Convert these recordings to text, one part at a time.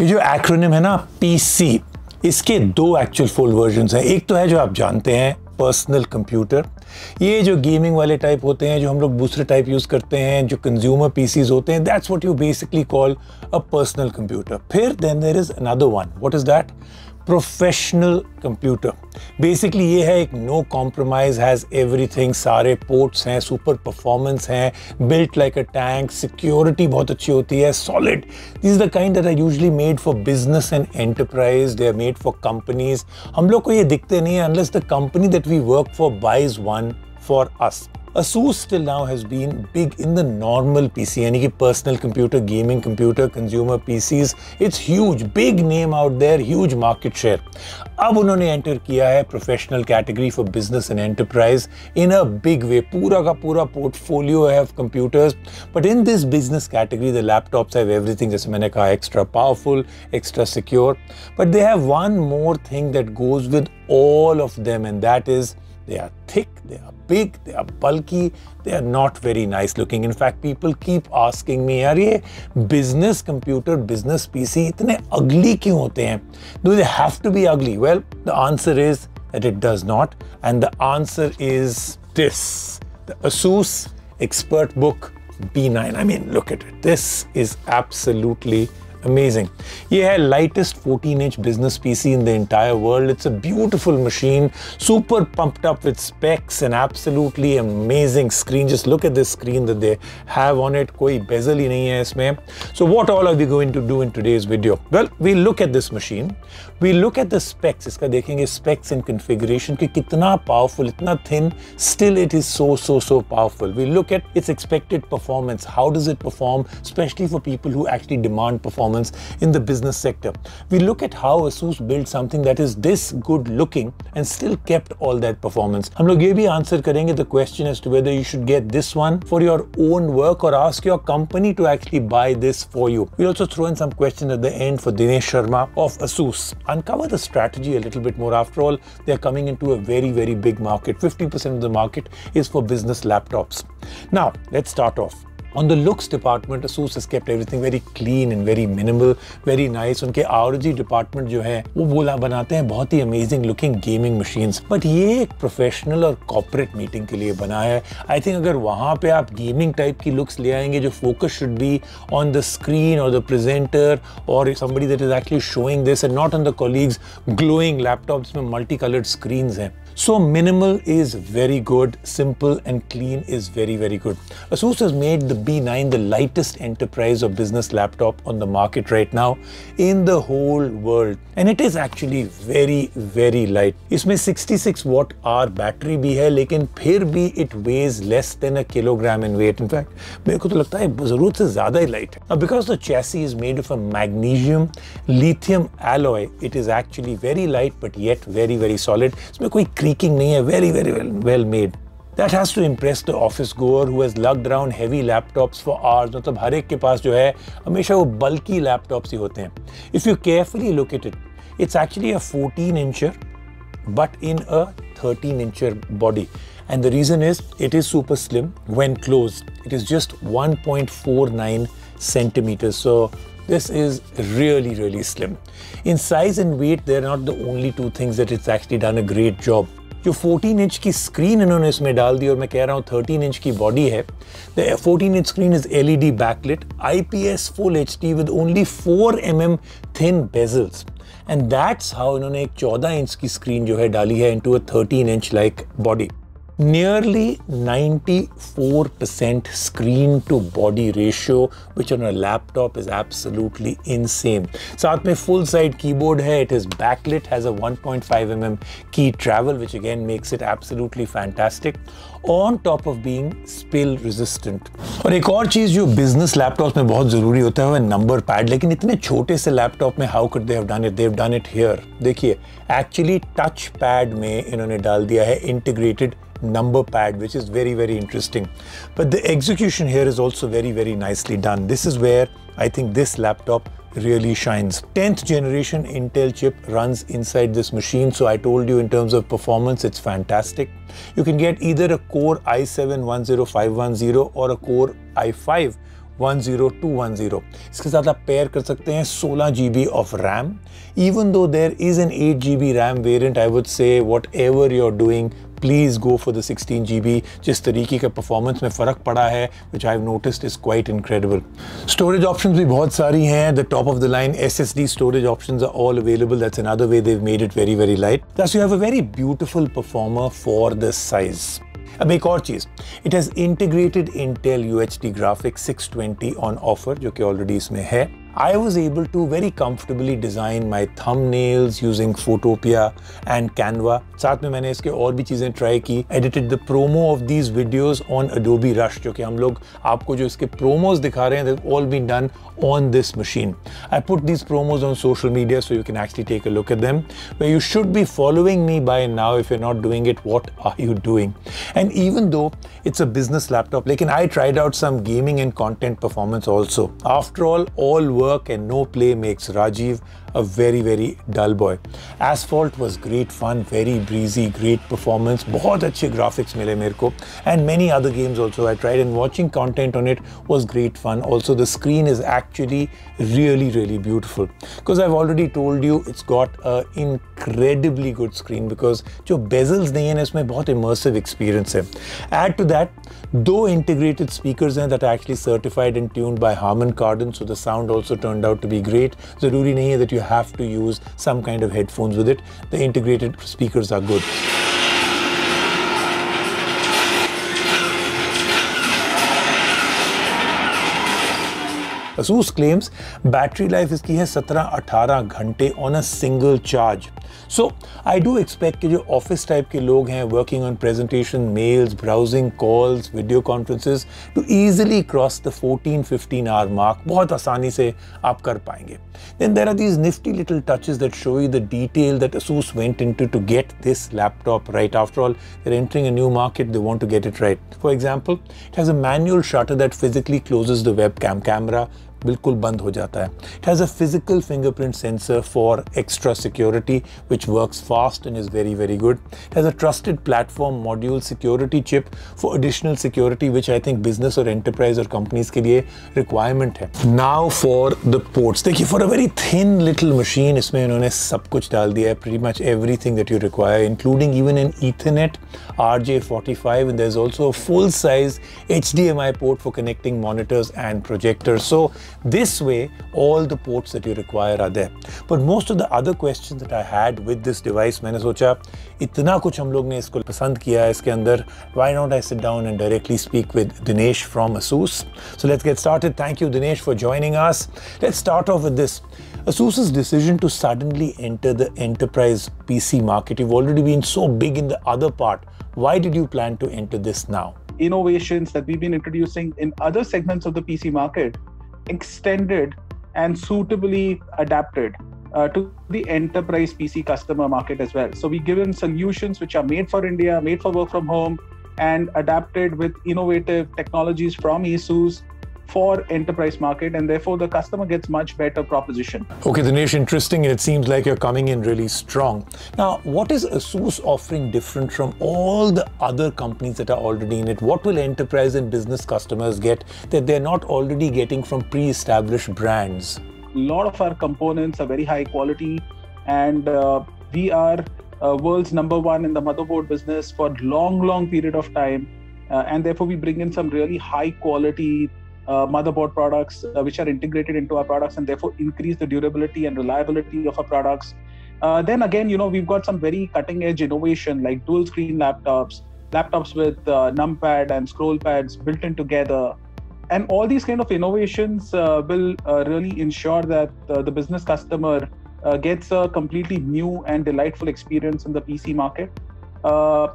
ये जो एक्रोनिम है ना पीसी, इसके दो एक्चुअल फुल वर्जन्स हैं। एक तो है जो आप जानते हैं पर्सनल कंप्यूटर, ये जो गेमिंग वाले टाइप होते हैं, जो हम लोग दूसरे टाइप यूज करते हैं, जो कंज्यूमर पीसीज होते हैं, that's what you basically call a personal computer. फिर then there is another one, what is that? Professional computer. Basically ये है एक नो कॉम्प्रोमाइज, हैज एवरीथिंग, सारे पोर्ट्स हैं, सुपर परफॉर्मेंस हैं, built like a tank, security बहुत अच्छी होती है, solid. This is the kind that are usually made for business and enterprise, they are made for companies. हम लोग को ये दिखते नहीं है unless the company that we work for buys one for us. ASUS till now has been big in the normal PC, यानी कि personal computer, gaming computer, consumer PCs. It's huge, big name out there, huge market share. अब उन्होंने enter किया है professional category for business and enterprise in a big way. पूरा का पूरा portfolio है of computers, but in this business category, the laptops have everything. जैसे मैंने कहा, extra powerful, extra secure, but they have one more thing that goes with all of them, and that is they are thick, they are big, they are bulky, they are not very nice looking. In fact, people keep asking me, यार ये business computer, business PC इतने ugly क्यों होते हैं? Do they have to be ugly? Well, the answer is that it does not, and the answer is this: the ASUS ExpertBook B9. I mean, look at it. This is absolutely amazing. ये है lightest 14-inch business PC in the entire world. It's a beautiful machine, super pumped up with specs, and absolutely amazing screen. Just look at this screen that they have on it. कोई bezel ही नहीं है इसमें. So what all are we going to do in today's video? Well, we look at this machine. We look at the specs. इसका देखेंगे specs and configuration कि कितना powerful, इतना thin, still it is so powerful. We look at its expected performance. How does it perform, especially for people who actually demand performance in the business sector. We look at how ASUS built something that is this good looking and still kept all that performance. हम लोग ये भी answer करेंगे the question as to whether you should get this one for your own work or ask your company to actually buy this for you. We'll also throw in some questions at the end for Dinesh Sharma of ASUS. Uncover the strategy a little bit more. After all, they're coming into a very big market. 50% of the market is for business laptops. Now, let's start off. On the looks department, ASUS has kept everything very clean and very minimal, very nice. उनके ROG department जो है वो बनाते हैं बहुत ही amazing looking gaming machines. But ये एक professional और corporate meeting के लिए बना है. I think अगर वहाँ पे आप gaming type की looks ले आएंगे, जो focus should be on the screen or the presenter or somebody that is actually showing this and not on the colleagues glowing laptops में multicolored screens हैं. So minimal is very good, simple and clean is very good. ASUS has made the B9 the lightest enterprise or business laptop on the market right now in the whole world, and it is actually very light. इसमें 66 watt hour battery भी है, लेकिन फिर भी it weighs less than a kilogram in weight. In fact, मेरे को तो लगता है जरूरत से ज़्यादा ही light है. Now, because the chassis is made of a magnesium lithium alloy, it is actually very light but yet very solid. इसमें कोई creaking नहीं है, very well made. That has to impress the office goer who has lugged around heavy laptops for hours. मतलब हर एक के पास जो है हमेशा वो bulky laptops ही होते हैं. If you carefully look at it, it's actually a 14-incher but in a 13-incher body. And the reason is it is super slim when closed. It is just 1.49 centimeters. So this is really slim. In size and weight, they're not the only two things that it's actually done a great job. जो 14-inch की screen इन्होंने इसमें डाल दी और मैं कह रहा हूँ 13-inch की बॉडी है. The 14-inch screen is LED backlit, IPS Full HD with only 4 mm thin bezels, and that's how इन्होंने एक 14-inch की स्क्रीन जो है डाली है into a 13-inch like body. Nearly 94% screen to body ratio, which on a laptop is absolutely insane. साथ में full side keyboard है, it is backlit, has a 1.5 mm key travel, which again makes it absolutely fantastic, on top of being spill resistant. और एक और चीज जो business laptops में बहुत जरूरी होता है वो number pad, लेकिन इतने छोटे से laptop में how could they have done it? They've done it here. देखिए, actually touch pad में इन्होंने डाल दिया है integrated number pad, which is very interesting. But the execution here is also very nicely done. This is where I think this laptop really shines. 10th generation Intel chip runs inside this machine, so I told you in terms of performance it's fantastic. You can get either a Core i7-10510 or a Core i5 10210। इसके साथ आप pair कर सकते हैं 16 GB of RAM. Even though there is an 8 GB RAM variant, I would say whatever you are doing, please go for the 16 GB। जिस तरीके का performance में फ़र्क पड़ा है, which I have noticed, is quite incredible. Storage options भी बहुत सारी हैं। The top of the line SSD storage options are all available. That's another way they have made it very very light. Thus you have a very beautiful performer for this size. अब एक और चीज़, it has integrated Intel UHD graphics 620 on offer, जो कि already इसमें है। I was able to very comfortably design my thumbnails using Photopea and Canva. साथ में मैंने इसके और भी चीज़ें ट्राई की। Edited the promo of these videos on Adobe Rush, जो कि हम लोग आपको जो इसके promos दिखा रहे हैं, they've all been done on this machine. I put these promos on social media so you can actually take a look at them. Where you should be following me by now. If you're not doing it, what are you doing? And even though it's a business laptop, लेकिन I tried out some gaming and content performance also. After all work and no play makes Rajiv a very very dull boy. Asphalt was great fun, very breezy, great performance, बहुत अच्छे graphics मिले मेरे को, and many other games also I tried, and watching content on it was great fun. Also the screen is actually really beautiful, because I've already told you it's got a incredibly good screen, because जो bezels नहीं है ना इसमें, बहुत immersive experience है। Add to that, दो integrated speakers हैं that are actually certified and tuned by Harman Kardon, so the sound also turned out to be great. ज़रूरी नहीं है that you have to use some kind of headphones with it. The integrated speakers are good. Asus claims battery life इसकी है 17-18 घंटे on a single charge. So I do expect कि जो office type के लोग हैं working on presentation, mails, browsing, calls, video conferences, to easily cross the 14-15 hour mark बहुत आसानी से आप कर पाएंगे. Then there are these nifty little touches that show you the detail that Asus went into to get this laptop right. After all, they're entering a new market, they want to get it right. For example, it has a manual shutter that physically closes the webcam camera. बिल्कुल बंद हो जाता है. It has a physical fingerprint sensor for extra security, which works fast and is very good. It has a trusted platform module security chip for additional security, which I think business or enterprise or companies के लिए requirement है. Now for the ports. देखिए, for a very thin little machine, इसमें इन्होंने सब कुछ डाल दिया है, pretty much everything that you require, including even an Ethernet RJ45, and there's also a full-size HDMI port for connecting monitors and projectors. So this way, all the ports that you require are there. But most of the other questions that I had with this device, मैंने सोचा इतना कुछ हम लोग ने इसको पसंद किया है इसके अंदर, why don't I sit down and directly speak with Dinesh from Asus? So let's get started. Thank you, Dinesh, for joining us. Let's start off with this. Asus's decision to suddenly enter the enterprise PC market. You've already been so big in the other part. Why did you plan to enter this now? Innovations that we've been introducing in other segments of the PC market extended and suitably adapted to the enterprise PC customer market as well. So we've given solutions which are made for India, made for work from home, and adapted with innovative technologies from Asus for enterprise market, and therefore the customer gets much better proposition. Okay, Dinesh, interesting, and it seems like you're coming in really strong. Now, what is Asus offering different from all the other companies that are already in it? What will enterprise and business customers get that they're not already getting from pre-established brands? A lot of our components are very high quality, and we are world's #1 in the motherboard business for long period of time, and therefore we bring in some really high quality motherboard products which are integrated into our products, and therefore increase the durability and reliability of our products. Then again, we've got some very cutting edge innovation like dual screen laptops with numpad and scroll pads built in together. And all these kind of innovations will really ensure that the business customer gets a completely new and delightful experience in the PC market.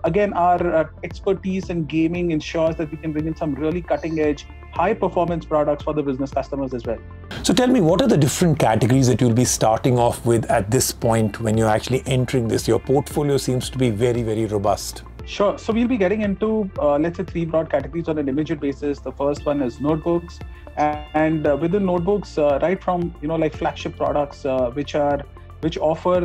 Again, our expertise in gaming ensures that we can bring in some really cutting edge, high performance products for the business customers as well. So tell me, what are the different categories that you'll be starting off with at this point when you're actually entering this? Your portfolio seems to be very robust. Sure. So we'll be getting into, let's say, 3 broad categories on an immediate basis. The first one is notebooks, and within notebooks, right from like flagship products, which offer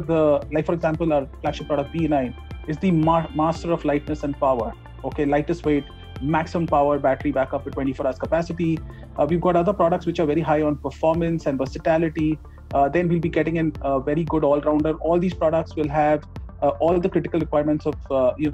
like for example, our flagship product B9 is the master of lightness and power. Okay, lightest weight, maximum power, battery backup with 24 hours capacity. We've got other products which are very high on performance and versatility. Then we'll be getting in a very good all-rounder. All these products will have all the critical requirements of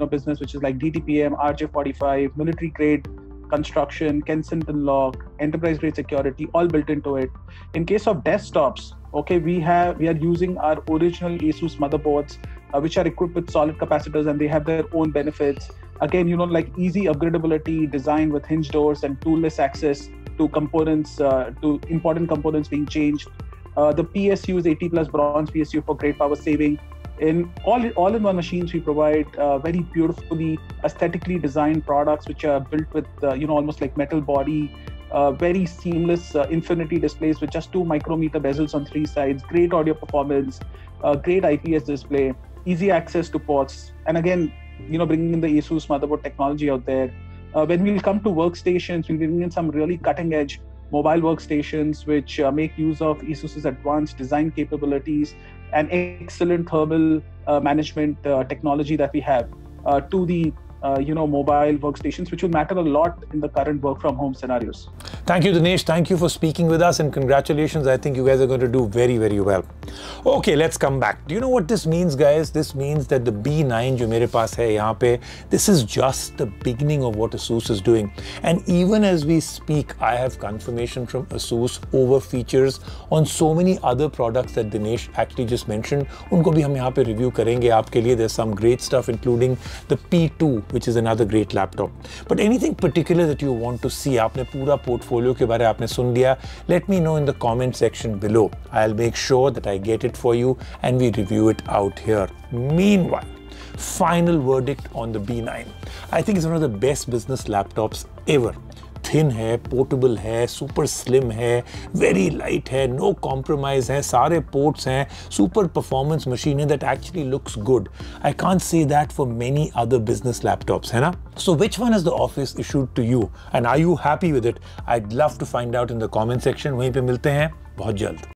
business, which is like DTPM, RJ45, military grade construction, Kensington lock, enterprise grade security, all built into it. In case of desktops, okay, we are using our original ASUS motherboards, which are equipped with solid capacitors, and they have their own benefits. Again, like easy upgradability, designed with hinge doors and toolless access to components, to important components being changed. The PSU is 80 plus bronze PSU for great power saving. In all-in-one machines, we provide very beautifully, aesthetically designed products which are built with, almost like metal body, very seamless infinity displays with just 2 micrometer bezels on 3 sides, great audio performance, great IPS display, easy access to ports, and again, bringing in the ASUS motherboard technology out there. When we'll come to workstations, we'll bring in some really cutting-edge mobile workstations which make use of ASUS's advanced design capabilities and excellent thermal management technology that we have to the mobile workstations, which will matter a lot in the current work from home scenarios. Thank you, Dinesh. Thank you for speaking with us, and congratulations. I think you guys are going to do very, very well. Okay, let's come back. Do you know what this means, guys? This means that the B9 जो मेरे पास है यहाँ पे, this is just the beginning of what ASUS is doing. And even as we speak, I have confirmation from ASUS over features on so many other products that Dinesh actually just mentioned. उनको भी हम यहाँ पे review करेंगे आपके लिए. There's some great stuff, including the P2, which is another great laptop. But anything particular that you want to see, आपने पूरा portfolio के बारे में आपने सुन लिया, let me know in the comment section below. I'll make sure that I get it for you and we review it out here. Meanwhile, final verdict on the B9. I think it's one of the best business laptops ever. Thin है, portable है, super slim है, very light है, no compromise है, सारे ports हैं, super performance machine है that actually looks good. I can't say that for many other business laptops, है ना? So which one is the office issued to you and are you happy with it? I'd love to find out in the comment section. वहीं पे मिलते हैं बहुत जल्द.